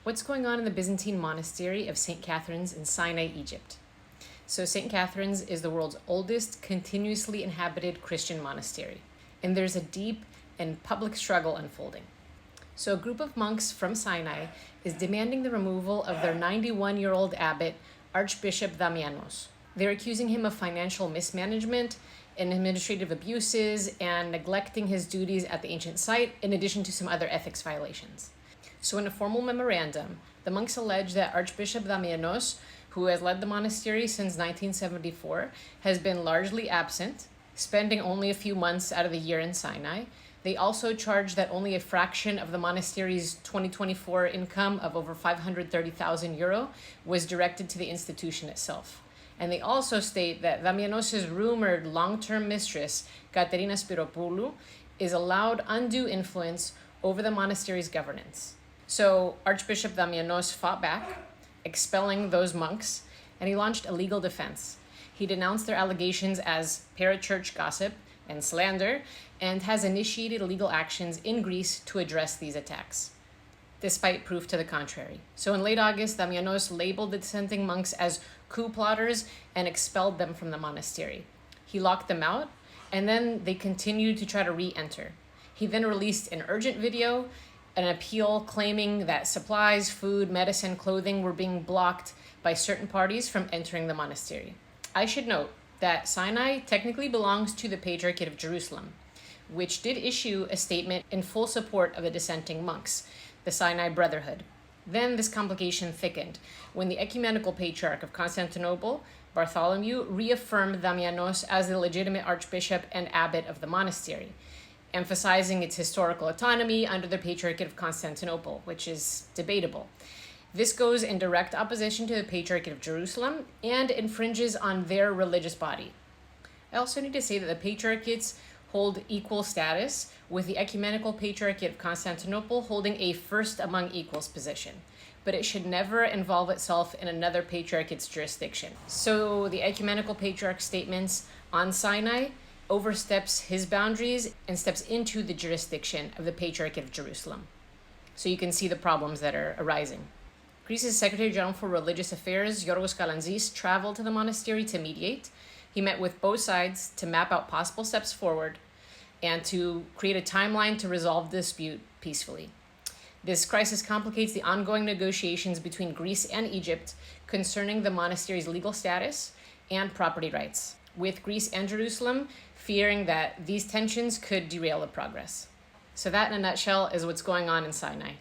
What's going on in the Byzantine monastery of St. Catherine's in Sinai, Egypt? So St. Catherine's is the world's oldest continuously inhabited Christian monastery, and there's a deep and public struggle unfolding. So a group of monks from Sinai is demanding the removal of their 91-year-old abbot, Archbishop Damianos. They're accusing him of financial mismanagement and administrative abuses and neglecting his duties at the ancient site, in addition to some other ethics violations. So in a formal memorandum, the monks allege that Archbishop Damianos, who has led the monastery since 1974, has been largely absent, spending only a few months out of the year in Sinai. They also charge that only a fraction of the monastery's 2024 income of over 530,000 euro was directed to the institution itself. And they also state that Damianos' rumored long-term mistress, Katerina Spiropoulou, is allowed undue influence over the monastery's governance. So Archbishop Damianos fought back, expelling those monks, and he launched a legal defense. He denounced their allegations as parachurch gossip and slander, and has initiated legal actions in Greece to address these attacks, despite proof to the contrary. So in late August, Damianos labeled the dissenting monks as coup plotters and expelled them from the monastery. He locked them out, and then they continued to try to re-enter. He then released an urgent video, an appeal claiming that supplies, food, medicine, clothing were being blocked by certain parties from entering the monastery. I should note that Sinai technically belongs to the Patriarchate of Jerusalem, which did issue a statement in full support of the dissenting monks, the Sinai Brotherhood. Then this complication thickened when the Ecumenical Patriarch of Constantinople, Bartholomew, reaffirmed Damianos as the legitimate archbishop and abbot of the monastery, emphasizing its historical autonomy under the Patriarchate of Constantinople, which is debatable. This goes in direct opposition to the Patriarchate of Jerusalem and infringes on their religious body. I also need to say that the patriarchates hold equal status, with the Ecumenical Patriarchate of Constantinople holding a first among equals position, but it should never involve itself in another patriarchate's jurisdiction. So the Ecumenical Patriarch's statements on Sinai oversteps his boundaries and steps into the jurisdiction of the Patriarchate of Jerusalem. So you can see the problems that are arising. Greece's Secretary General for Religious Affairs, Yorgos Kalantzis, traveled to the monastery to mediate. He met with both sides to map out possible steps forward and to create a timeline to resolve the dispute peacefully. This crisis complicates the ongoing negotiations between Greece and Egypt concerning the monastery's legal status and property rights, with Greece and Jerusalem fearing that these tensions could derail the progress. So that, in a nutshell, is what's going on in Sinai.